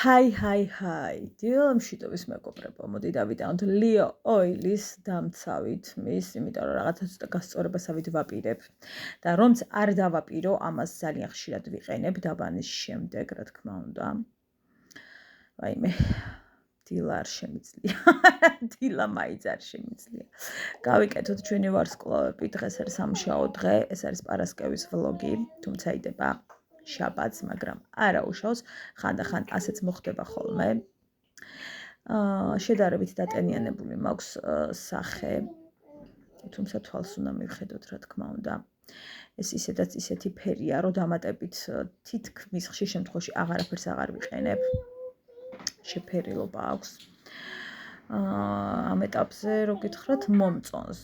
Hi. დილამშვიდობის მეგობრებო, მოდი დავიტანოთ Leo Oil-ის დამცავით მის, იმიტომ რომ რაღაცა ცოტა გასწორებასავით ვაპირებ და რომც არ დავაპირო, ამას ძალიან ხშირად ვიყენებ დაბანის შემდეგ, რა თქმა უნდა. ვაიმე, დილა არ შემიძლია. დილა მაინც არ შემიძლია. გავიკეთოთ ჩვენი ვარსკვლავები, დღეს არის სამშაბათო დღე, ეს არის პარასკევის ვლოგი, თუმცა იდება შაბათს, მაგრამ არა უშავს, ხანდახან ასეც მოხდება ხოლმე. შედარებით დატენიანებული მაქვს სახე, თუმცა თვალს უნდა მივხედოთ, რა თქმა უნდა. ეს ისედაც ისეთი ფერია, რომ დამატებით თითქმის ხშირ შემთხვევაში აღარაფერს აღარ ვიყენებ. შეფერილობა აქვს. ამ ეტაპზე რო გითხრათ, მომწონს,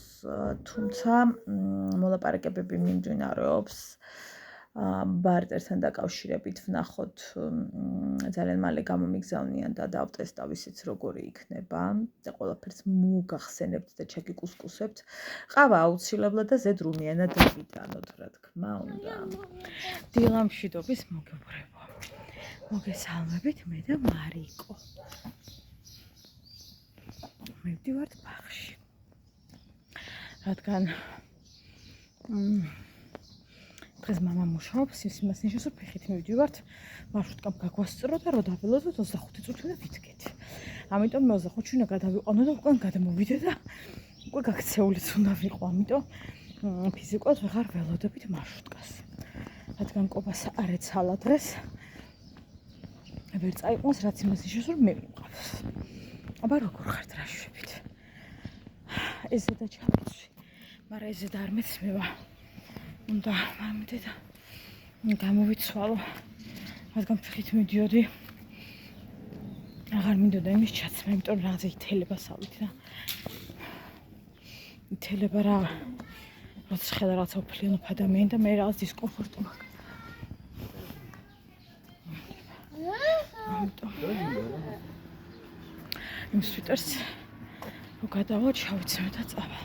თუმცა მოლაპარაკებები მიმდინარეობს. ბარტერთან დაკავშირებით ვნახოთ, ძალიან მალე გამომიგზავნიან და დავტესტავ ისიც როგორი იქნება და ყველაფერს მოგახსენებთ და ჩაგიკუსკუსებთ. ყავა აუცილებლად და ზედ რუმიანად დავიტანოთ, რა თქმა უნდა. დილამშვიდობის მოგებრებო. მოგესალმებით, მე და მარიკო. მივდივართ ბაღში. რადგან დღეს მამა მუშაობს, იმას ნიშნავს, რომ ფეხით მივდივართ, მარშრუტკამ გაგვასწრო და რო დაველოდოთ 25 წუთი და ვიდგეთ. ამიტომ მე 25 უნდა გადავიყვანო და უკან გადამოვიდე და უკვე გაქცეულიც უნდა ვიყო, ამიტომ ფიზიკურად ვეღარ ველოდებით მარშრუტკას. რადგან კობას არ ეცალა დღეს, ვერ წაიყვანს, რაც იმას ნიშნავს, რომ მე ვიმყავს. აბა როგორ ხართ, რა შვებით? ესე და ჩავიცვი, მაგრამ ესე და არ მეცმევა. უნდა მამიდე და გამოვიცვალო, რადგან ფეხით მიდიოდი. აღარ მინდოდა იმის ჩაცმა, იმიტომ რომ რაღაცა ითელებასავით და ითელება რა, როცა ხედა რაღაცა უფლიანობ ადამიანი და მე რაღაც დისკომფორტი მაქვს. ამიტომ იმ სვიტერს რო გადავა, ჩავიცმე და წავა.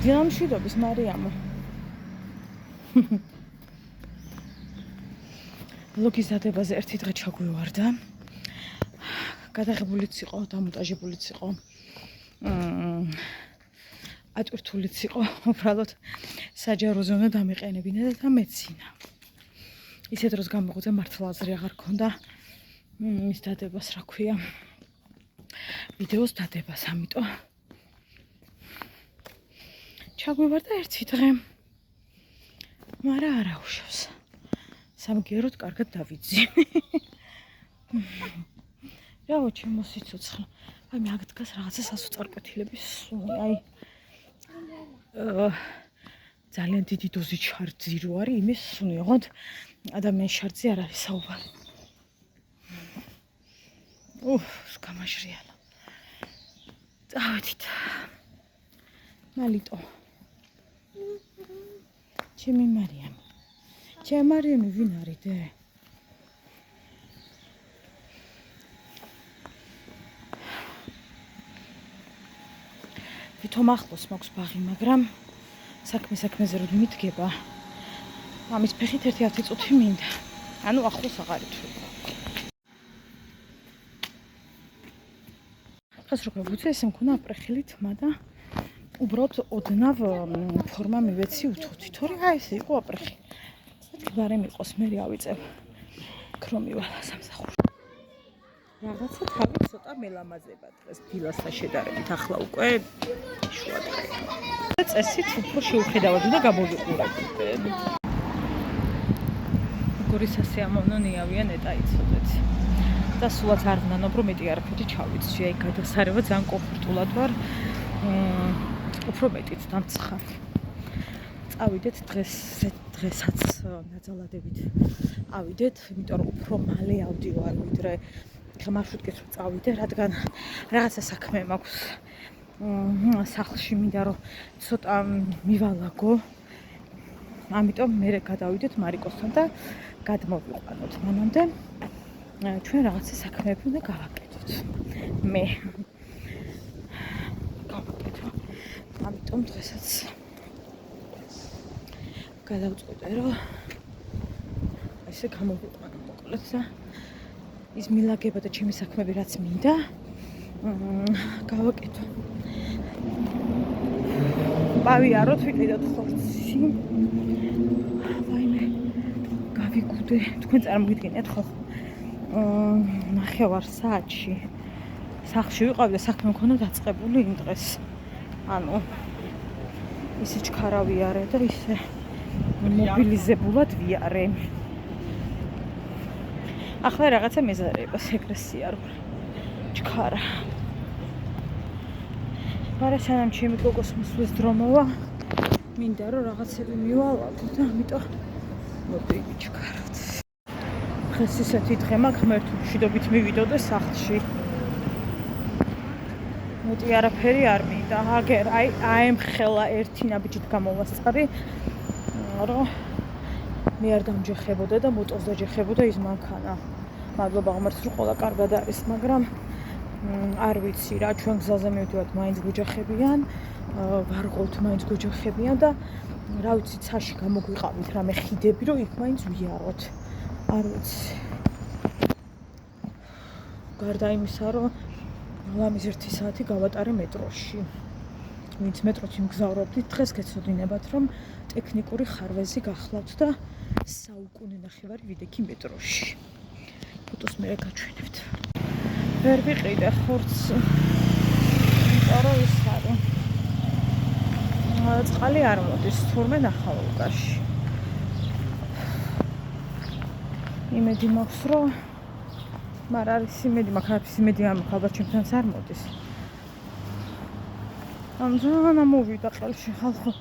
დილამშვიდობის მარიამო. ვლოგის დადებაზე ერთი დღე ჩაგვივარდა. გადაღებულიც იყო, დამონტაჟებულიც იყო. ატვირთულიც იყო, უბრალოდ საჯაროზე უნდა დამიყენებინა და დამეცინა. ისე დროს გამოღვიძე მართლა აზრი აღარ ქონდა მის დადებას, რა ქვია, ვიდეოს დადებას, ამიტომ ჩაგვივარდა ერთი დღე, მაგრამ არა უშავს. სამგიეროდ კარგად დავიძინე. რაო ჩემო სიცოცხლე. აი მე აქ დგას რაღაცა სასუწარკვეთილების სუნი, აი ძალიან დიდი დოზი ჩარძი რო არის, იმის სუნი, ოღონდ ადამიანის შარძი არ არის საუბარი. სკამაჟრიალა. წავედით. მალიტო. ჩემი მარიამი. ჩემი მარიამი ვინ არის დე? ვითომ ახლოს მაქვს ბაღი, მაგრამ საქმეზე რო მიდგება, ამის ფეხით 1 წუთი მინდა. ანუ ახლოს აღარ ითვლება. ხას რო გაგვიცე, ესე მქონა აპრეხილი თმა და უბრალოდ ოდნავ ფორმა მივეცი უთოთი, თორე აი ესე იყო აპრეხი. მეთქი ბარემ იყოს, მე ავიწევ ქრომივალა სამსახურში. რაღაცა თავი ცოტა მელამაზება დღეს დილასთან შედარებით, ახლა უკვე შუა დღეა. წესით უფრო შევხედავად და გამოვიყურებ. როგორი სასიამოვნო ნიავია ნეტა იცოდეთ. და სულაც არ ვნანობ, რომ მეტი არაფერი ჩავიცვი, აი გადასარევად ძალიან კომფორტულად ვარ. უფრო მეტიც დამცხარ. წავიდეთ დღესაც ნაძალადებით ავიდეთ, იმიტომ რომ უფრო მალე ავდივარ, ვიდრე ხა მარშრუტკით რო წავიდე, რადგან რაღაცა საქმე მაქვს სახლში, მინდა რომ ცოტა მივალაგო. ამიტომ მე გადავიდეთ მარიკოსთან და გადმოვიყვანოთ. მანამდე ჩვენ რაღაცა საქმეები უნდა გავაკეთოთ. მე ამიტომ დღესაც გადავწყვიტე რომ ესე გამოვიყვანო მოკლედ და ის მილაგება და ჩემი საქმეები რაც მინდა გავაკეთო. ვავიაროთ ვიყიდოთ ხორცი. ვაიმე გავიგუდე. თქვენ წარმოგიდგენიათ ხო? 9 საათში სახლში ვიყავ და საქმე მქონდა დაწყებული იმ დღეს. ანუ ისე ჩქარა ვიარე და ისე მობილიზებულად ვიარე. ახლა რაღაცა მეზარება სეგრესია რო ჩქარა. მაგრამ სანამ ჩემი გოგოს მოსვლის დრო მოვა, მინდა რომ რაღაცები მივალავო და ამიტომ მოდიდი ჩქაროთ. დღეს ისეთი დღე მაქვს, ღმერთო მშვიდობით მივიდოდე სახლში. მოდი არაფერი არ მინდა. აგერ აემხელა ერთი ნაბიჯით გამოვასწარი, რომ მე არ დამჯეხებოდა და მოტოს დაჯეხებოდა ის მანქანა. მადლობა ღმერთს რომ ყველა კარგად არის, მაგრამ არ ვიცი რა, ჩვენ გზაზე მივდივართ, მაინც გვეჯახებიან, ვარყოლთ, მაინც გვეჯახებიან და რა ვიცი, ცაში გამოგვიყავით რამე ხიდები, რომ იქ მაინც ვიაროთ. არ ვიცი. გარდა იმისა, რომ ლამის 1 საათი გავატარე მეტროში. ვინც მეტროში მგზავრობდით, დღეს გეცოდინებათ, რომ ტექნიკური ხარვეზი გახლავთ და საუკუნე ნახევარი ვიდექი მეტროში. ფოტოს მე გაჩვენებთ. ვერ ვიყიდე ხორცი. იმიტომ რომ ის არის. წყალი არ მოდის, თურმე ნახალუკაში. იმედი მაქვს, რომ მაგრამ არის იმედი, მაგრამ იმედი ამაქვს, ალბათ ჩემთანაც არ მოდის. ამჟამად მოვიდა ყელში ხალხო.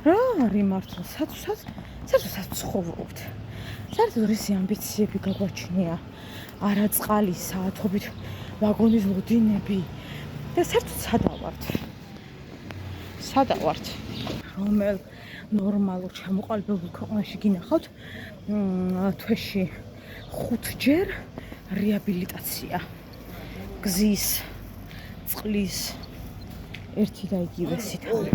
რა არის მართლა? საერთოდ ცხოვრობთ. საერთოდ რისი ამბიციები გაგვაჩნია? არა წყალი, საათობით ვაგონის ლოდინები. და საერთოდ სადა ვართ? რომელ ნორმალურ ჩამოყალიბებულ ქვეყანაში გინახავთ თვეში 5ჯერ რეაბილიტაცია. გზის, წყლის ერთი და იგივე სიტყვი.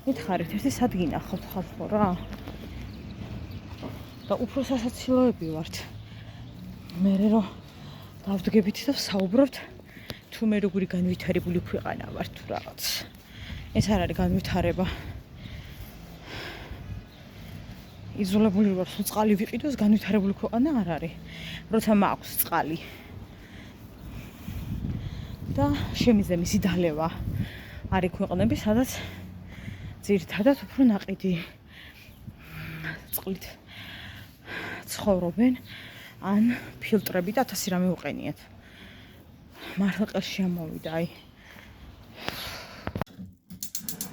მითხარით, ერთი სად გინახავთ ხალხო რა? და უფრო სასაცილოები ვართ. მე რომ დავდგებით და ვსაუბრობთ თუ მე როგორი განვითარებული ქვეყანა ვარ თუ რაღაც. ეს არ არის განვითარება. იზოლებული ვარ, თუ წყალი ვიყიდოს, განვითარებული ქვეყანა არ არის. როცა მაქვს წყალი. და შემიძლია მისი დალევა არის ქვეყნები, სადაც ძირითადად უფრო ნაყიდი წყლით ცხოვრობენ, ან ფილტრები და 1000 რამე უყენიათ. მართლა ყელში ამოვიდა,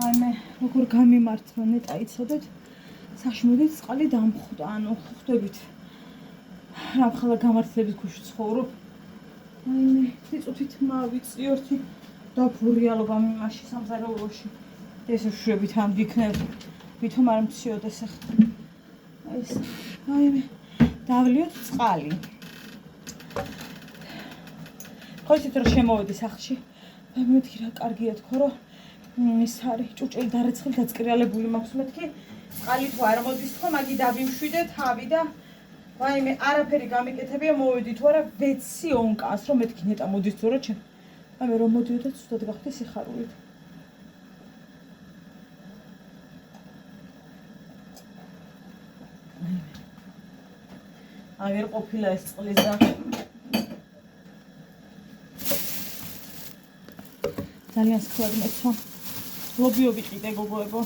აი მე როგორ გამიმართლა ნეტა იცოდეთ, საშმოდით წყალი დამხვდა, ანუ ხვდებით რა მხოლოდ გამართლების ქვეშ ცხოვრობ. აი მე წიწუთით მავიწიორთი დაფურიალობა მიმაში სამზარეულოში. ესე შვებით ამ გიქნებ, ვითომ არ მციოდეს ახლა. აი მე დავლიოთ წყალი. ხო ისეთ რომ შემოვედი სახლში, მე მეთქი რა კარგია თქო რომ ის არის ჭუჭელი დარეცხილი დაწკრიალებული მაქვს მეთქი. წყალი თუ არ მოდის თქო, მაგი დავიმშვიდე თავი და ვაიმე არაფერი გამიკეთებია, მოვედი თუ არა ვეცი ონკას რომ მეთქი ნეტა მოდის თუ რა ჩემ. აი მე რომ მოდიოდა ცუდად გახდი სიხარულით. აი ვერ ყოფილა ეს წყლის და ძალიან სქლად მეცვა. ლობიო ვიყიდე გოგოებო.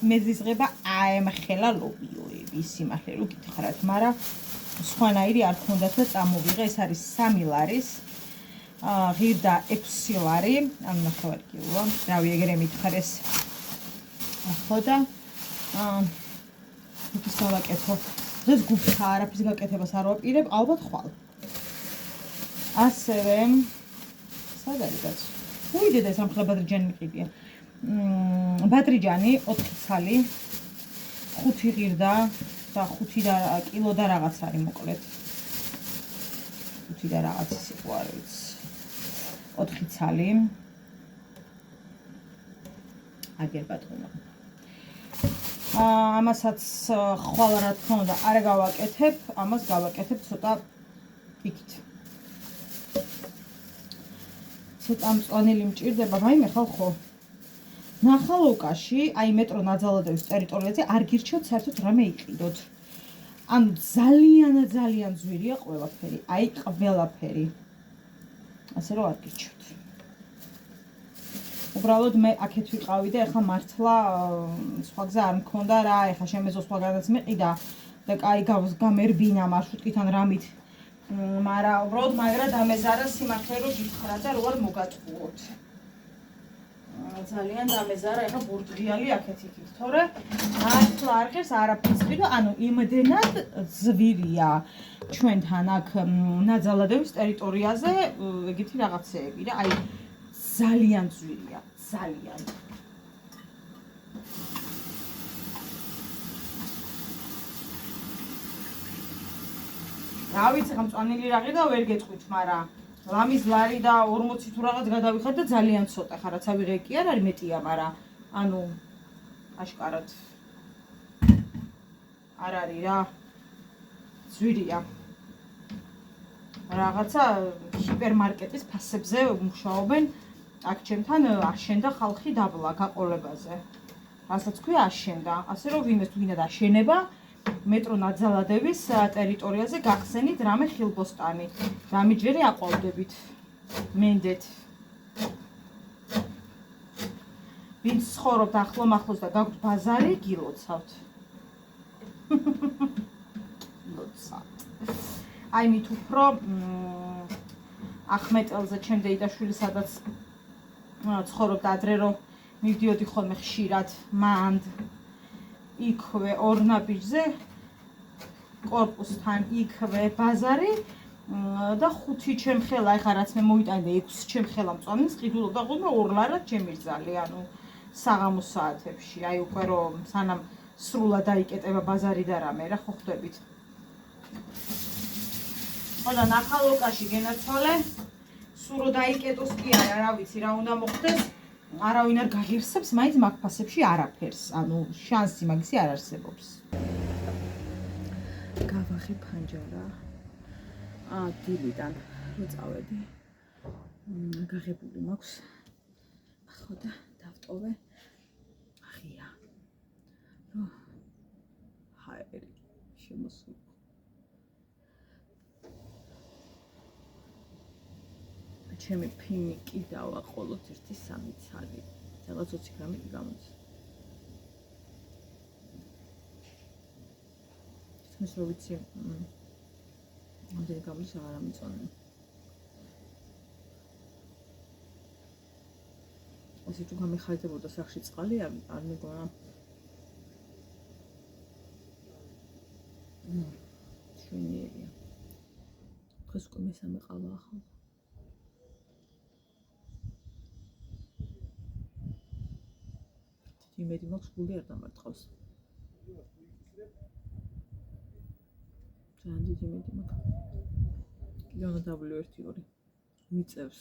მე ზიზღება აემხელა ლობიოები, სიმართლე რომ გითხრათ, მაგრამ სხვანაირი არ გქონდათ და წამოვიღე. ეს არის 3 ლარის, ღირდა 6 ლარი, ანუ 9 კილო. რავი, ეგრე მითხრეს. ახლა და ის გავაკეთო. დღეს გუფთა არაფრის გაკეთებას არ ვაპირებ, ალბათ ხვალ. ასევე სად არის კაცო? უიდე და ეს ამხელა ბადრიჯანი მიყიდია. ბადრიჯანი 4 ცალი, 5 ღირდა და 5 და კილო და რაღაც არის მოკლედ. 5 და რაღაც იყო, არ ვიცი. 4 ცალი. აგერ ბატონო. ამასაც ხვალ რა თქმა უნდა არ გავაკეთებ, ამას გავაკეთებ ცოტა იქით. ცოტა მწვანილი მჭირდება, მაიმე ხალხო. ნახალოკაში, აი მეტრო ნაძალადევის ტერიტორიაზე არ გირჩევთ საერთოდ რამე იყიდოთ. ანუ ძალიან ძვირია ყველაფერი, აი ყველაფერი. ასე რომ არ გირჩევთ. უბრალოდ მე აქეთ ვიყავი და ეხლა მართლა სხვა გზა არ მქონდა რა, ეხლა შემეძო სხვა გადაც მეყიდა და კაი გამერბინა მარშრუტკიდან რამით. მაგრამ უბრალოდ მაგრა დამეზარა სიმართლე რომ გითხრა და რო არ მოგატყუოთ. ძალიან დამეზარა, ეხლა ბურდღიალი აქეთ იქით, თორე მართლა არ ღირს არაფერს ყიდო, ანუ იმდენად ძვირია ჩვენთან აქ ნაძალადევის ტერიტორიაზე ეგეთი რაღაცეები და აი ძალიან ძვირია, ძალიან. რა ვიცი, ხა მწვანილი რა ყიდა ვერ გეტყვით, მაგრამ ლამის ლარი და 40 თუ რაღაც გადავიხარ და ძალიან ცოტა ხა რაც ავიღე კი არ არის მეტია, მაგრამ ანუ აშკარად არ არის რა. ძვირია. რაღაცა ჰიპერმარკეტის ფასებზე მუშაობენ აქ ჩემთან აშენდა ხალხი დაბლა გაყოლებაზე. რასაც ქვია აშენდა. ასე რომ ვინმეს თუ გინდა აშენება მეტრო ნაძალადევის ტერიტორიაზე გახსენით რამე ხილბოსტანი. დამიჯერე აყოლდებით. მენდეთ. ვინც ცხოვრობთ ახლომახლოს და გაქვთ ბაზარი, გილოცავთ. ლოცავთ. აი მით უფრო ახმეტელზე ჩემ დეიდაშვილი სადაც ცხოვრობდა ადრე რომ მივდიოდი ხოლმე ხშირად მანდ იქვე ორნაბიჯზე კორპუსთან იქვე ბაზარი და 5 ჩემხელა ეხა რაც მე მოვიტანე და 6 ჩემხელა მწვანეს ყიდულობდა ხოლმე ორლარად ჩემირძალი ანუ საღამოს საათებში აი უკვე რომ სანამ სრულად დაიკეტება ბაზარი და რამე რა ხო ხვდებით ხოდა ნახალოკაში გენაცვალე სულ რომ დაიკეტოს კი არა რა ვიცი რა უნდა მოხდეს არავინ არ გაღირსებს მაინც მაგ ფასებში არაფერს ანუ შანსი მაგისი არ არსებობს გავახი ფანჯარა დილიდან რო წავედი გაღებული მაქვს ხოდა დავტოვე ღია რო ჰაერი შემოსული ჩემი ფინი კი დავაყოლოთ 1-3 ცალი რაღაც 20 გრამი გამოდის ის რო ვიცი ამდენი გამოდის აღარ ამიწონე ასე თუ გამიხარდებოდა სახში წყალი არ მეგონა შვენიერია დღეს უკვე მესამე ყავა ახლა იმედი მაქვს გული არ დამარტყავს ძალიან დიდი იმედი მაქვს კიდევ W1-2 მიწევს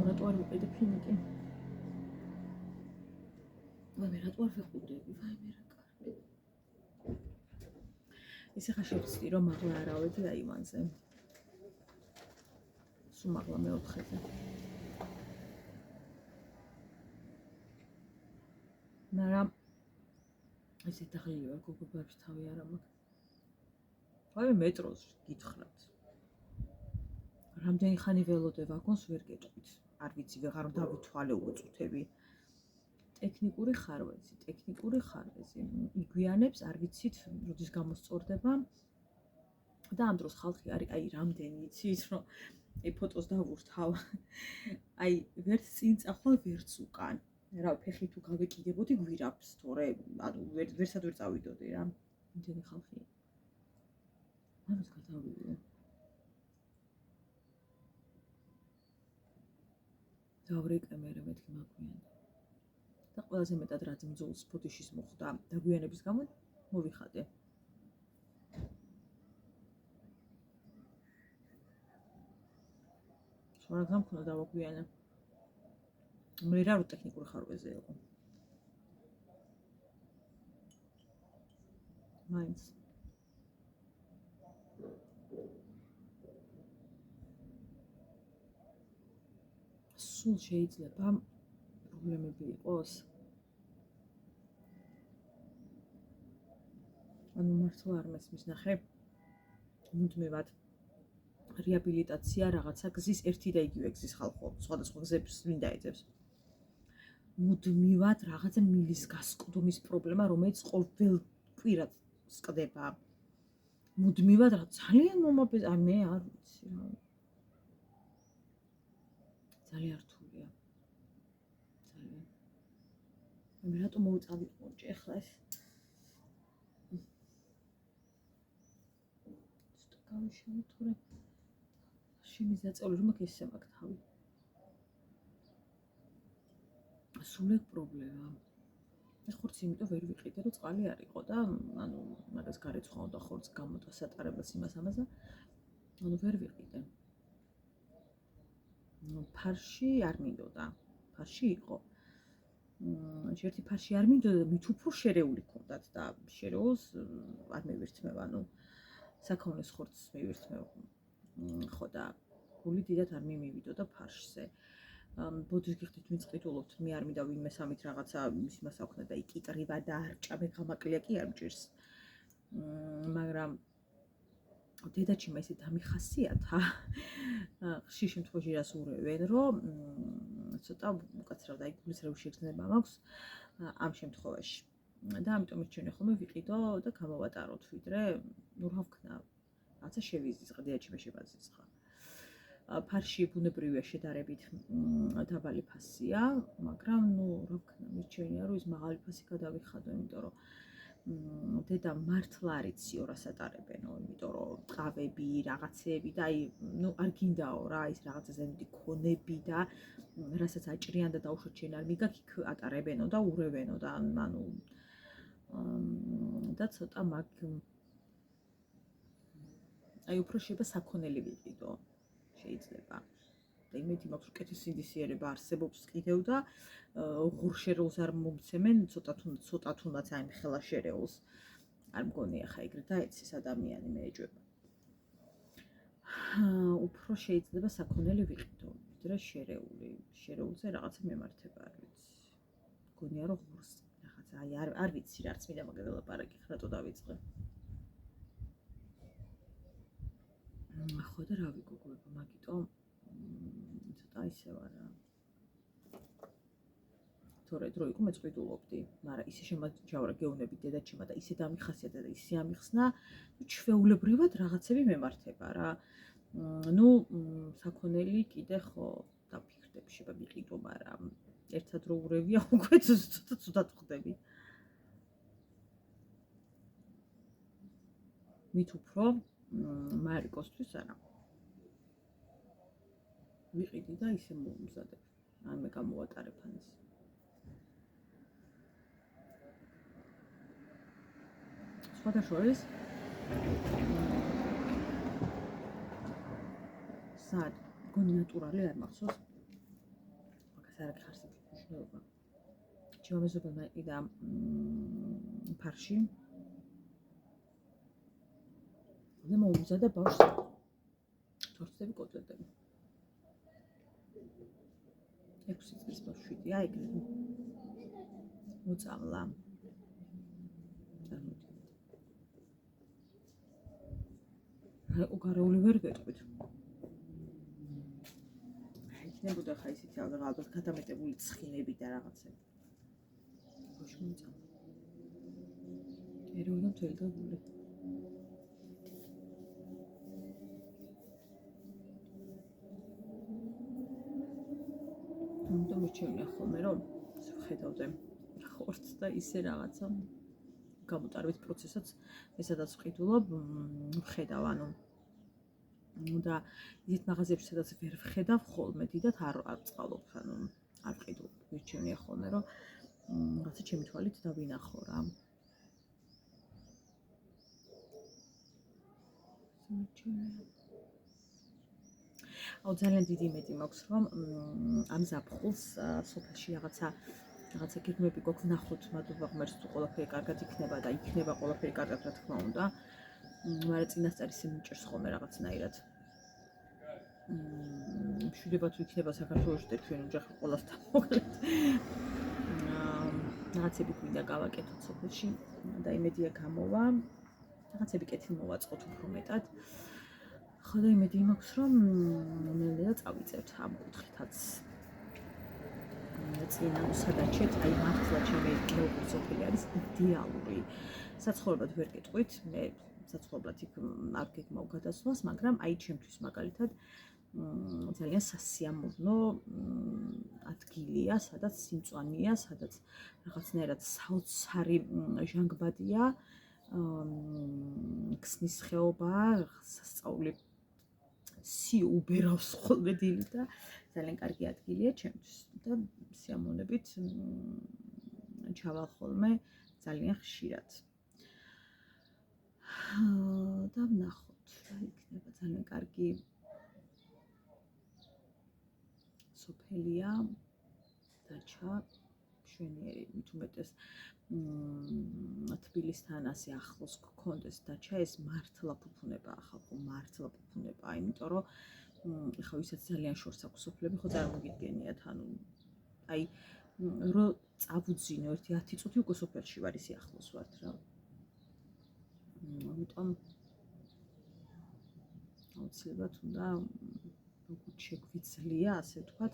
რატო არ ვიყიდე ფინიკი მე რატო არ ვიყუდები ვაიმე რა კარგი ისე ხა შევწდი რომ მაღლა არავედი აივანზე სულ მაღლა მეოთხეზე მაგრამ ესე დაღლილი ვარ გოგობებს თავი არ მაქვს ვაიმე მეტროს გითხრათ რამდენი ხანი ველოდე ვაგონს ვერ გეტყვით არ ვიცი ვეღარ დავითვალე უწუთები ტექნიკური ხარვეზი იგვიანებს არ ვიცით როდის გამოსწორდება და ამ დროს ხალხი არის აი რამდენი იცით რომ აი ფოტოს დავურთავ აი ვერც წინ წახვალ ვერც უკან რა ფეხი თუ გავეკიდებოდი გვირაბს თორე ანუ ვერსად ვერ წავიდოდი რა იმდენი ხალხი ამას გადავიდე დავრეკე მე მეთქი მაგვიანდა და ყველაზე მეტად რაც მძულს ფოტოშის მოხდა დაგვიანების გამო მოვიხადე სხვა რამ მქონდა დავაგვიანე. მე რა ტექნიკური ხარვეზე იყო. მაინც სულ შეიძლება პრობლემები იყოს. ანუ მართლა არ მესმის ნახე. მუდმივად რეაბილიტაცია რაღაცა გზის ერთი და იგივე გზის ხალხო, სხვადასხვა გზებს მინდა ეძებს. მუდმივად რაღაცა მილის გასკდომის პრობლემა, რომელიც ყოველ კვირად სკდება. მუდმივად რა ძალიან მომაბეზრა, მე არ ვიცი რა. ძალიან რთულია. ძალიან. მე რატომ მოვწავიყვე ახლა ეს? გავიშალე თორე შიმის დაწეული რომ აქ ისე მაქვს თავი. სულ ეგ პრობლემა. მე ხორცი იმიტომ ვერ ვიყიდე რომ წყალი არ იყო და ანუ მაგას გარეცხვა და ხორცს გამოტა სატარებელს იმას ამაზე. ანუ ვერ ვიყიდე. ფარში არ მინდოდა. ფარში იყო. ერთი ფარში არ მინდოდა, მით უფრო შერეული ქონდათ და შერეულს არ მივირთმევ, ანუ საქონლის ხორცს მივირთმევ. ხო და გული დიდად არ მიმივიდოდა ფარშზე. ბოდის გიხდით მიწყიდულობთ, მე არ მინდა ვინმე სამით რაღაცა იმას აქვნა და იკიტრივა და არჭა მე გამაკლია კი არ მჭირს. მაგრამ დედაჩიმა ისე დამიხასიათა. ხშირ შემთხვევაში რას ურევენ, რომ ცოტა უკაცრავ და აი გულის რა შეგრძნება მაქვს ამ შემთხვევაში. და ამიტომ მირჩენია ხოლმე ვიყიდო და გამოვატაროთ ვიდრე ნუ რა ვქნა რაცა შევიზიწყე დედაჩიმა შევაზიწყა. ფარში ბუნებრივია შედარებით დაბალი ფასია, მაგრამ ნუ რა ვქნა მირჩენია რომ ის მაღალი ფასი გადავიხადო, იმიტომ რომ დედა მართლა არ იციო რას ატარებენო, იმიტომ რომ ყავები, რაღაცეები და აი ნუ არ გინდაო რა ის რაღაცაზე მიდი ქონები და რასაც აჭრიან და დაუშვათ შენ არ მიგაქ იქ ატარებენო და ურევენო და ანუ და ცოტა მაგ აი უფრო შეიძლება საქონელი ვიყიდო შეიძლება და იმედი მაქვს რომ კეთის სინდისიერება არსებობს კიდევ და ღურ შერეულს არ მომცემენ ცოტა თუნდაც აი ხელა შერეულს არ მგონია ხა ეგრე დაეცეს ადამიანი მე ეჭვება უფრო შეიძლება საქონელი ვიყიდო ვიდრე შერეული შერეულზე რაღაცა მემართება არ ვიცი მგონია რომ ღურს რაღაცა აი არ ვიცი რაც მინდა მაგ ველაპარაკი ხრატო დავიწყე ხო და რა ვიგოგოება მაგიტომ ცოტა ისე ვარ რა თორე დრო იყო მეწყვილობდი მაგრამ ისე შემაჯავრა გეუნები დედაჩიმა და ისე დამიხასიათა და ისე ამიხსნა ჩვეულებრივად რაღაცები მემართება რა ნუ საქონელი კიდე ხო დაფიქრდებ შეიძლება ვიყიდო მაგრამ ერთად რო ურევია უკვე ცუდად ხდები მით უფრო მარიკოსთვის არა ვიყიდი და ისე მომზადებ ან მე გამოვატარებ ან ის სხვადასხვაის სად გონი ნატურალი არ მახსოვს მაგას არ გიხარს მნიშვნელობა ჩემიზობმა იყიდა ფარში და მომზადა ბავშვს თორცები კოტლეტები 6 წლის ბავშვი აი ეგრე მოწამლა უგარეული ვერ გეტყვით. იქნებოდა ხა ისეთი ალბათ გადამეტებული ცხინები და რაღაცები. ბავშვი მოწამლა. ერეოდა მთელი და გული. ამიტომ მირჩევნია ხოლმე რომ ხედავდე ხორცს და ისე რაღაცა გამოტარებით პროცესაც მე სადაც ვყიდულობ ვხედავ ანუ და ისეთ მაღაზიებში სადაც ვერ ვხედავ ხოლმე დიდად არ წყალობ ანუ არ ვყიდულობ მირჩევნია ხოლმე რომ რაღაცა ჩემი თვალით დავინახო რა ძალიან დიდი იმედი მაქვს, რომ ამ ზაფხულს სოფელში რაღაცა გეგმები გვაქვს ნახოთ, მადლობა ღმერთს, თუ ყველაფერი კარგად იქნება და იქნება ყველაფერი კარგად, რა თქმა უნდა. მაგრამ წინასწარ ისე მიჭერს ხოლმე რაღაცნაირად. მშვიდება თუ იქნება საქართველოში და ჩვენ ოჯახი ყველასთან მოკლედ. რაღაცები გვინდა გავაკეთოთ სოფელში და იმედია გამოვა. რაღაცები კეთილ მოვაწყოთ უფრო მეტად. ხო და იმედი მაქვს, რომ ნელ-ნელა წავიწევთ ამ კუთხითაც. წინა სადაჩეთ, აი მართლა ჩემი მეუღლის სოფელი არის იდეალური. საცხოვრებლად ვერ გეტყვით, მე საცხოვრებლად იქ არ გეგმავ გადასვლას, მაგრამ აი ჩემთვის მაგალითად ძალიან სასიამოვნო ადგილია, სადაც სიმწვანეა, სადაც რაღაცნაირად საოცარი ჟანგბადია, ქსნის ხეობა, სასწაული სიუბერავს ხოლმე დილით და ძალიან კარგი ადგილია ჩემთვის და სიამოვნებით ჩავალ ხოლმე ძალიან ხშირად. და ვნახოთ, რა იქნება ძალიან კარგი სოფელია, დაჩა, მშვენიერი, მით უმეტეს თბილისთან ასე ახლოს გქონდეს დაჩა, ეს მართლა ფუფუნებაა ხალხო, მართლა ფუფუნებაა, იმიტომ რომ ეხლა ვისაც ძალიან შორს აქვს სოფლები, ხო წარმოგიდგენიათ, ანუ აი რო წავუძინო ერთი 10 წუთი უკვე სოფელში ვარ, ისე ახლოს ვართ რა. ამიტომ აუცილებლად უნდა როგორც შეგვიძლია, ასე ვთქვათ,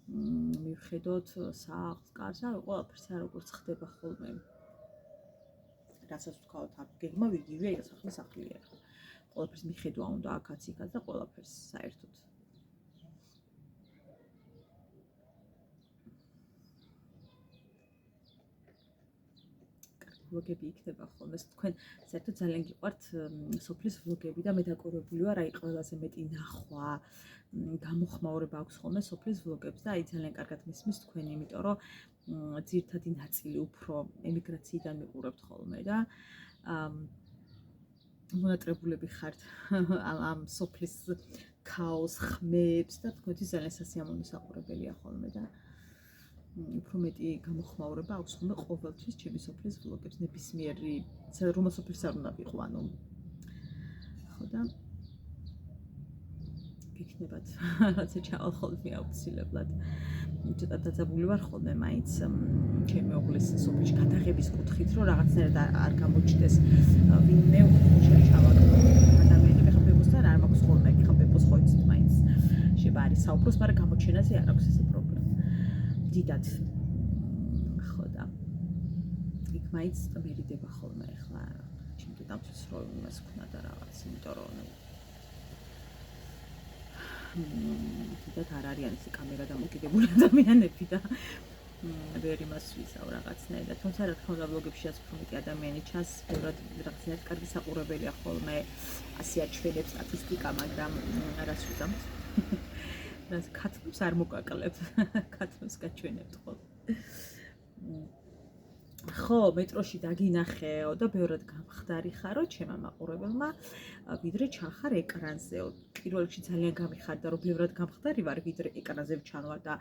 მივხედოთ სახლს, კარს, რა ყველაფერს რა როგორც ხდება ხოლმე. რასაც ვთქვათ, აქ გეგმა ვიგივე, ეს სახლია. ყველაფერს მიხედვა უნდა აქაც იქაც და ყველაფერს საერთოდ. ვლოგები იქნება ხოლმე. თქვენ საერთოდ ძალიან გიყვართ სოფლის ვლოგები და მე დაკურებული ვარ, აი ყველაზე მეტი ნახვა, გამოხმაურება აქვს ხოლმე სოფლის ვლოგებს და აი ძალიან კარგად მისმის თქვენ, იმიტომ რომ ძირთადი ნაწილი უფრო ემიგრაციიდან მიყურებთ ხოლმე და მონატრებულები ხართ ამ სოფლის ქაოს, ხმებს და თქვენთვის ძალიან სასიამოვნო საყურებელია ხოლმე და უფრო მეტი გამოხმაურება აქვს ხოლმე ყოველთვის ჩემი სოფლის ვლოგებს, ნებისმიერი, რომელ სოფელს არ უნდა ვიყო, ანუ ხო და გიქნებათ რაღაცა ჩავალ ხოლმე აუცილებლად. ცოტა დაძაბული ვარ ხოლმე მაინც ჩემი მეუღლის სოფელში გადაღების კუთხით, რომ რაღაცნაირად არ გამოჩნდეს ვინმე უხუჩა ჩავაგდო. ადამიანები ხა პეპოსთან არ მაქვს ხოლმე, ხა პეპოს ხო იცით მაინც შეიძლება არის საუბროს, მაგრამ გამოჩენაზე არ აქვს ესე პრობლემა. დიდად ხო და იქ მაინც მერიდება ხოლმე ახლა ჩემთან დამწვის რომ იმას ვქნა და რაღაც, იმიტომ რომ დიდად არ არიან ისე კამერა დამოკიდებული ადამიანები და ვერ იმას ვისაუბრ რაღაცნაირად. თუმცა რა თქმა უნდა ვლოგებშიაც უფრო მეტი ადამიანი ჩანს, ბევრად რაღაცნაირად კარგი საყურებელია ხოლმე, ასე აჩვენებს სტატისტიკა, მაგრამ რას ვიზამთ? რას ქათმებს არ მოკაკლებთ, ქათმებს გაჩვენებთ ხოლმე. ხო, მეტროში დაგინახეო და ბევრად გამხდარი ხარო ჩემმა მაყურებელმა, ვიდრე ჩახარ ეკრანზეო. პირველ რიგში ძალიან გამიხარდა, რომ ბევრად გამხდარი ვარ, ვიდრე ეკრანზე ვჩანვარ და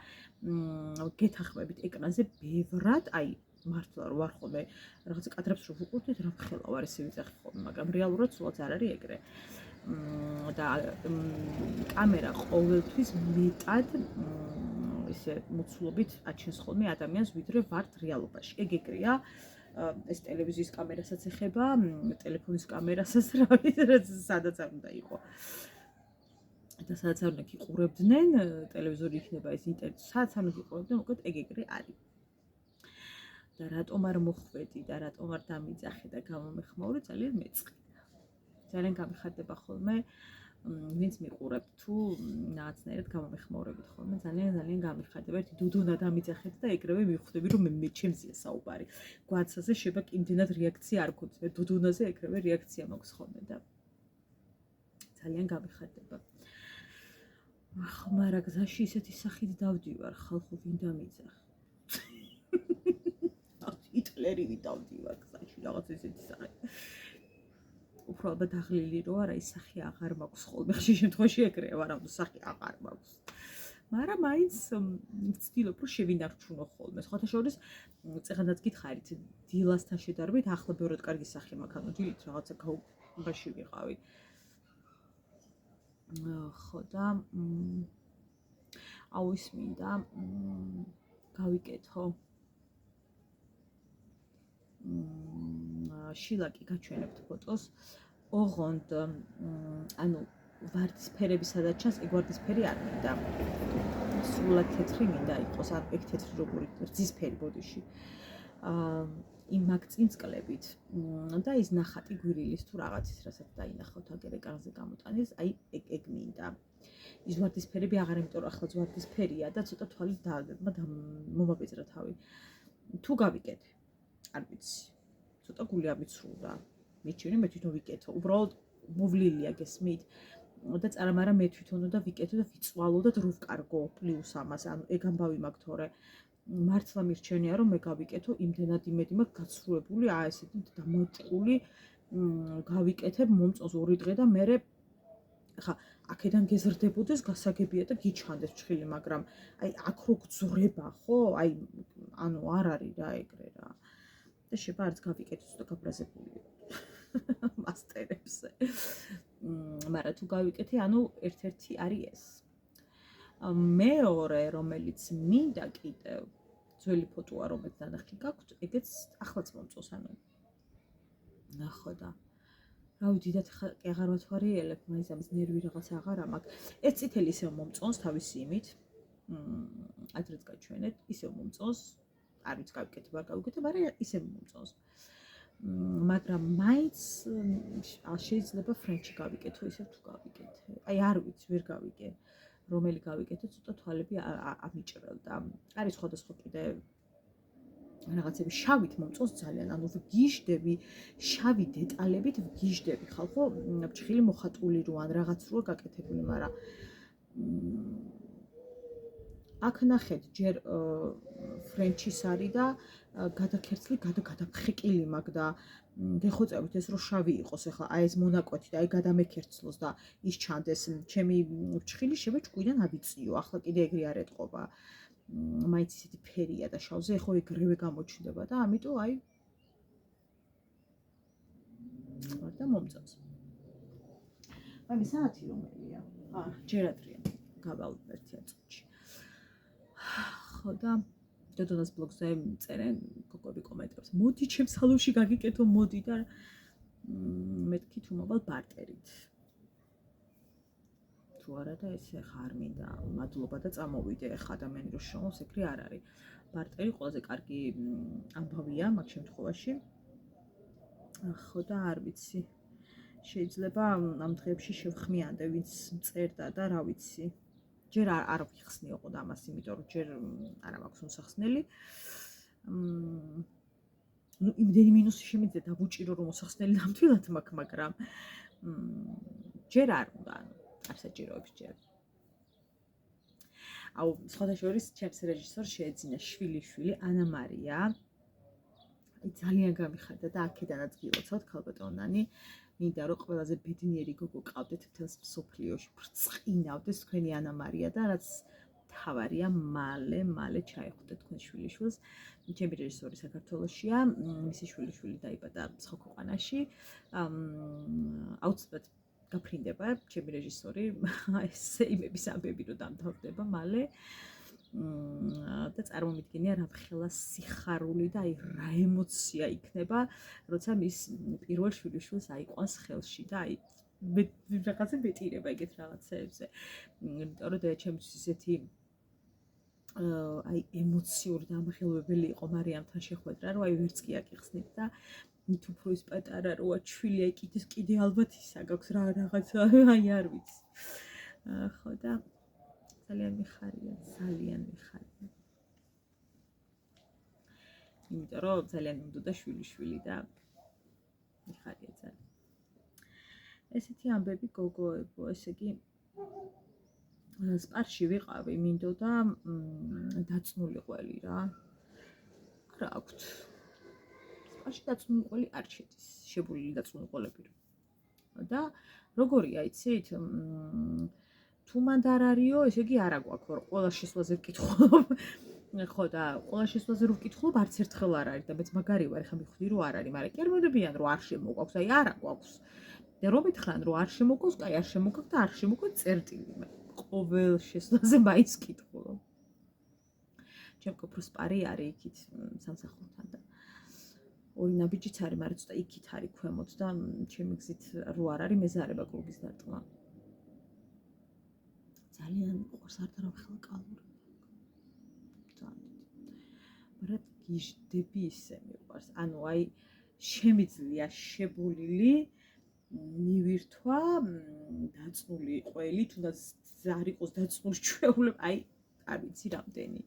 გეთახმებით ეკრანზე ბევრად, აი მართლა რომ ვარ ხოლმე რაღაც კადრებს რო ვუყურდით, რა ხელა ვარ ესე ვიძახი ხოლმე, მაგრამ რეალურად სულაც არ არის ეგრე. და კამერა ყოველთვის მეტად ისე მოცულობით აჩენს ხოლმე ადამიანს, ვიდრე ვართ რეალობაში. ეგ ეგრეა. ეს ტელევიზიის კამერასაც ეხება, ტელეფონის კამერასაც, რა ვიცი, სადაც არ უნდა იყო. და სადაც არ უნდა გიყურებდნენ, ტელევიზორი იქნება ეს ინტერნეტი, სადაც არ უნდა გიყურებდნენ, მოკლედ ეგ ეგრე არის. და რატომ არ მოხვედი და რატომ არ დამიძახე და გამომეხმაურე, ძალიან მეწყი. ძალიან გამიხარდება ხოლმე, ვინც მიყურებ თუ რაღაცნაირად გამომეხმაურებით ხოლმე, ძალიან გამიხარდება. ერთი დუდუნა დამიძახეთ და ეგრევე მივხვდები, რომ მე ჩემზეა საუბარი. გვაცაზე შეიძლება იმდენად რეაქცია არ გქონდეს, მე დუდუნაზე ეგრევე რეაქცია მაქვს ხოლმე და ძალიან გამიხარდება. ახლა მარა გზაში ისეთი სახით დავდივარ, ხალხო ვინ დამიძახ. ჰიტლერი ვინ დავდივარ გზაში, რაღაც ესეთი სახით. უფრო ალბათ დაღლილი რო არა, ის სახე აღარ მაქვს ხოლმე. ხშირ შემთხვევაში ეგრეა, მაგრამ სახე აღარ მაქვს. მაგრამ მაინც ვცდილობ რომ შევინარჩუნო ხოლმე. სხვათა შორის წეღანაც გითხარით, დილასთან შედარებით ახლა ბევრად კარგი სახე მაქვს, ანუ დილით რაღაცა გაუგებაში ვიყავი. ხო და აუ ის მინდა გავიკეთო შილაკი გაჩვენებთ ფოტოს. ოღონდ ანუ ვარდისფერები სადაც ჩანს, ეგ ვარდისფერი არ მინდა. სრულად თეთრი მინდა იყოს, ან ეგ თეთრი როგორი რძისფერი ბოდიში. იმ მაგწინწკლებით და ის ნახატი გვირილის თუ რაღაცის, რასაც დაინახავთ აგერ ეკრანზე გამოტანის, აი ეგ მინდა. ის ვარდისფერები აღარ, იმიტომ რომ ახლა ვარდისფერია და ცოტა თვალი მომაბეძრა თავი. თუ გავიკეთე, არ ვიცი. ცოტა გული ამიცრუდა. მიჩვენე მე თვითონ ვიკეთო. უბრალოდ მოვლილია გესმით. და წარამარა მე თვითონ უნდა ვიკეთო და ვიწვალო და დრო ვკარგო პლუს ამას. ანუ ეგ ამბავი მაქვს, თორე მართლა მირჩენია რომ მე გავიკეთო, იმდენად იმედი მაქვს გაცრუებული, ესეთი დამოჭყული გავიკეთებ მომწონს 2 დღე და მე ხა აქედან გეზრდებოდეს გასაგებია და გიჩანდეს ჩხილი, მაგრამ აი აქ რო გძრება, ხო? აი ანუ არ არის რა ეგრე რა. და შეიძლება არც გავიკეთო, ცოტა გაბრაზებული მასტერებზე. მაგრამ თუ გავიკეთე, ანუ ერთ-ერთი არის ეს. მეორე, რომელიც მინდა კიდევ ძველი ფოტოა, რომელიც დანახი გაქვთ, ეგეც ახლაც მომწონს, ანუ ნახო და რავი, დიდად კი აღარ ვათვალიერებ, მაინც ამის ნერვი რაღაცა აღარა მაქვს. ეს წითელი ისევ მომწონს თავისი იმით. ადრეც გაჩვენეთ, ისევ მომწონს. არ ვიცი გავიკეთე, არ გავიკეთე, მაგრამ ისევ მომწონს. მაგრამ მაინც შეიძლება ფრენჩი გავიკეთო, ისევ თუ გავიკეთე. აი არ ვიცი, ვერ გავიგე. რომელი გავიკეთე, ცოტა თვალები ამიჭრელდა. არის სხვადასხვა კიდე რაღაცები შავით მომწონს ძალიან, ანუ ვგიჟდები, შავი დეტალებით ვგიჟდები, ხალხო, ფჭხილი მოხატული რო ან რაღაც როა გაკეთებული, მაგრამ აქ ნახეთ, ჯერ ფრენჩის არის და გადაქერცლი, გადაფხეკილი მაქვს და გეხოცებით ეს რო შავი იყოს, ახლა აი ეს მონაკვეთი და აი გადამეკერცლოს და ის ჩანდეს, ჩემი ფჭხილი შევა ჭკვიდან ავიწიო, ახლა კიდე ეგრე არ ეტყობა. მაინც ისეთი ფერია და შავზე ხო ეგრევე გამოჩნდება და ამიტომ აი და მომწონს. მაგ საათი რომელია? ჯერ ადრია გავალ ერთიან წუთში. ხო და დოდონას ბლოგზე წერენ გოგოები კომენტებს. მოდი ჩემ სალონში გაგიკეთო, მოდი და მეთქი თუ მოვალ ბარტერით. თუ არა და ესე ხარ მინდა მადლობა და წამოვიდე ხა ადამიანი რო შრომობს ეგრე არ არის. ბარტერი ყველაზე კარგი ამბავია მაგ შემთხვევაში. ხო და არ ვიცი. შეიძლება ამ დღეებში შევხმიანდე ვინც წერდა და რა ვიცი. ჯერ არ ვიხსნიო და ამას, იმიტომ რომ ჯერ არა მაქვს მოსახსნელი. ну იმდენი მინუსი შემიძლია დავუჭირო რომ მოსახსნელი ნამდვილად მაქვს, მაგრამ ჯერ არ უნდა, ანუ არ საჭიროებს ჯერ. აუ სხვათა შორის ჩემს რეჟისორს შეეძინა შვილი ანა მარია. აი ძალიან გამიხარდა და აქედანაც გილოცავთ ქალბატონანი. მინდა რომ ყველაზე ბედნიერი გოგო ყავდეთ მთელს მსოფლიოში, ბრწყინავდეს თქვენი ანა მარია და რაც თავარია მალე ჩაეხვდეთ თქვენ შვილიშვილს. ჩემი რეჟისორი საქართველოშია, მისი შვილიშვილი დაიბადა სხვა ქვეყანაში. აუცილებლად გაფრინდება ჩემი რეჟისორი, ესე იმების ამბები რომ დამთავრდება მალე. და წარმომიდგენია რა ხელა სიხარული და აი რა ემოცია იქნება, როცა მის პირველ შვილიშვილს აიყვანს ხელში და აი მე რაღაცა მეტირება ეგეთ რაღაცეებზე. იმიტომ რომ ჩემთვის ისეთი აი ემოციური და ამხელვებელი იყო მარიამთან შეხვედრა, რომ აი ვერც კი აკიხსნით და მით უფრო ის პატარა როა ჩვილი აი კიდე ალბათ ისა გაქვს რა რაღაცა აი არ ვიცი. ხო და ძალიან მიხარია. იმიტომ რომ ძალიან უნდა შვილი და მიხარია ძალიან. ესეთი ამბები გოგოებო, ესე იგი სპარში ვიყავი, მინდოდა დაწნული ყველი რა. რა აქვთ? სპარში დაწნული ყველი არ შედის, შებურილი დაწნული ყველები. და როგორია, იცით? თუ მანდ არ არისო, ესე იგი არა გვაქვს, რომ ყველა შესვლაზე ვკითხულობ. ხო და ყველა შესვლაზე რო ვკითხულობ, არც ერთხელ არ არის და მეც მაგარი ვარ, ხა მივხვდი რომ არ არის, მაგრამ კი არ მოდებიან რომ არ შემოგვაქვს, აი არა გვაქვს. და რომ მითხრან რომ არ შემოგვაქვს, კაი არ შემოგვაქვს და არ შემოგვაქვს წერტილი. ყოველ შესვლაზე მაინც ვკითხულობ. ჩემ კოფროს პარი არის იქით სამსახურთან და ორი ნაბიჯიც არის, მაგრამ ცოტა იქით არის ქვემოთ და ჩემი გზით რო არ არის მეზარება კლუბის დარტყმა. ძალიან ყურს არ დარავხელ კალორიები. მაგრამ გიჟდები ისე მიყვარს. ანუ აი შემიძლია შებოლილი მივირთვა დაწნული ყველი, თუნდაც არ იყოს დაწნული ჩვეულები, აი არ ვიცი რამდენი.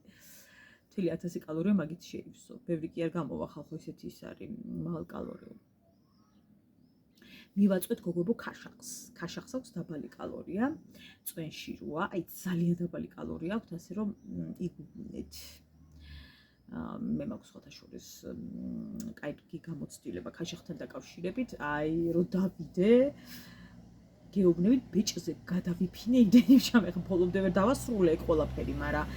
მთელი 1000 კალორია მაგით შეივსო. ბევრი კი არ გამოვა ხალხო ისეთი ის არის მაღალკალორიული. მივაწვეთ გოგოებო ქაშახს. ქაშახს აქვს დაბალი კალორია, წვენში როა, აი ძალიან დაბალი კალორია აქვს, ასე რომ იგუნეთ. მე მაქვს სხვათა შორის კაი გამოცდილება ქაშახთან დაკავშირებით, აი რო დავიდე გეუბნებით ბიჭზე გადავიფინე იმდენი შამე ხა ბოლომდე ვერ დავასრულე ეგ ყველაფერი, მაგრამ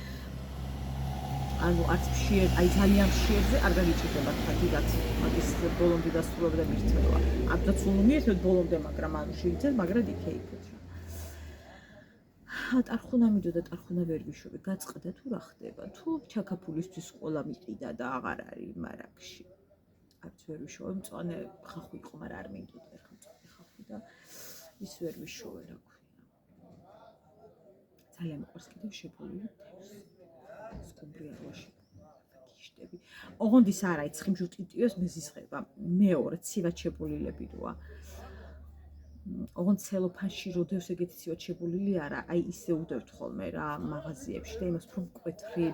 ანუ არც ფშიერ, აი ძალიან ფშიერზე არ გაგიჭირდება თქათიგაც მაგის ბოლომდე დასრულება და მირთმევა. აბდაც უნუმიერთოდ ბოლომდე, მაგრამ ანუ შეიძლება მაგრამ იქეიფოთ რა. ტარხუნა მიდოდა ტარხუნა ვერ ვიშვები, გაწყდა თუ რა ხდება, თუ ჩაკაფულისთვის ყოლა მიყიდა და აღარ არის მარაგში. არც ვერ ვიშვები, მწვანე ხახვი იყო, მაგრამ არ მინდოდა ეხლა მწვანე ხახვი და ის ვერ ვიშვები რა ქვია. ძალიან მიყვარს კიდევ შებოლილი თევზი. სკუმბრია როში გიშტები. ოღონდ ის არა, ცხიმჟუტიტიოს მეზისხება. მეორე ცივად შებოლილები როა. ოღონდ ცელოფანში როდევს ეგეთი ცივად შებოლილი არა, აი ისე უდევთ ხოლმე რა მაღაზიებში და იმას უფრო მკვეთრი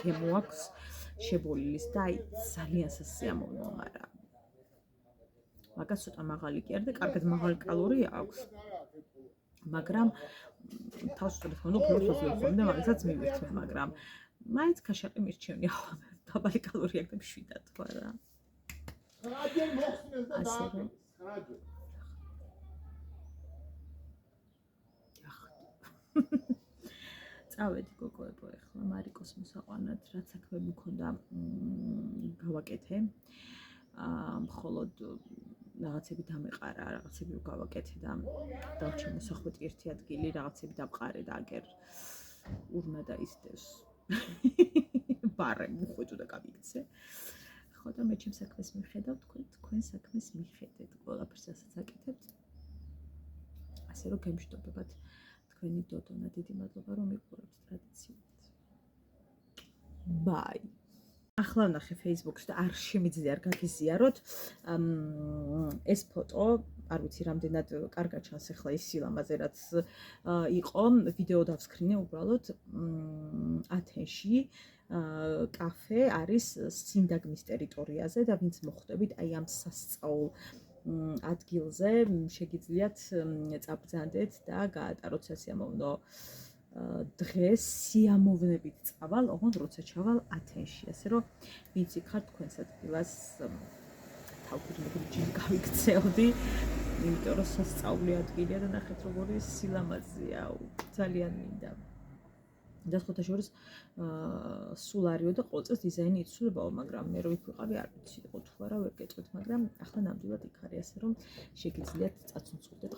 გემო აქვს შებოლილის და აი ძალიან სასიამოვნოა, მაგრამ მაგას ცოტა მაღალი კი არ და კარგად მაღალი კალორია აქვს. მაგრამ თავს უწოდეთ ხოლმე უფრო ხაზი ხოლმე და მაგასაც მივირთმე, მაგრამ მაინც ქაშაყი მირჩევნია ხოლმე. დაბალი კალორია აქვს და მშვიდად თქვა რა. ასე რომ წავედი გოგოებო ეხლა მარიკოს მოსაყვანად, რაც საქმე მქონდა გავაკეთე. მხოლოდ რაღაცები დამეყარა, რაღაცები რო გავაკეთე და დავჭე მოსახვეთი ერთი ადგილი, რაღაცები დავყარე და აგერ ურნა და ისდევს. ბარე მოხვეწო და გავიქცე. ხო და მე ჩემ საქმეს მიხედავ, თქვენ საქმეს მიხედეთ, ყველაფერს რასაც აკეთებთ. ასე რომ გემშვიდობებათ თქვენი დოდონა, დიდი მადლობა რომ მიყურებთ ტრადიციულად. ბაი. ახლა ვნახე Facebook-ში და არ შემიძლია არ გაგიზიაროთ. ეს ფოტო, არ ვიცი რამდენად კარგად ჩანს ახლა ის სილამაზე რაც იყო, ვიდეო დავსკრინე უბრალოდ ათენში. კაფე არის სინდაგმის ტერიტორიაზე და ვინც მოხვდებით აი ამ სასწაულ ადგილზე შეგიძლიათ წაბრძანდეთ და გაატაროთ სასიამოვნო დღეს სიამოვნებით წავალ, ოღონდ როცა ჩავალ ათენში, ასე რომ ვინც იქ ხართ თქვენს ადგილას თავგრძნობრივ ჯერ გავიქცევდი, იმიტომ რომ სასწაული ადგილია და ნახეთ როგორი სილამაზეა, ძალიან მინდა. და სხვათა შორის სულ არისო და ყოველ წელს დიზაინი იცვლებაო, მაგრამ მე რო იქ ვიყავი არ ვიცი, იყო თუ არა ვერ გეტყვით, მაგრამ ახლა ნამდვილად იქ არის, ასე რომ შეგიძლიათ წაცუნცულდეთ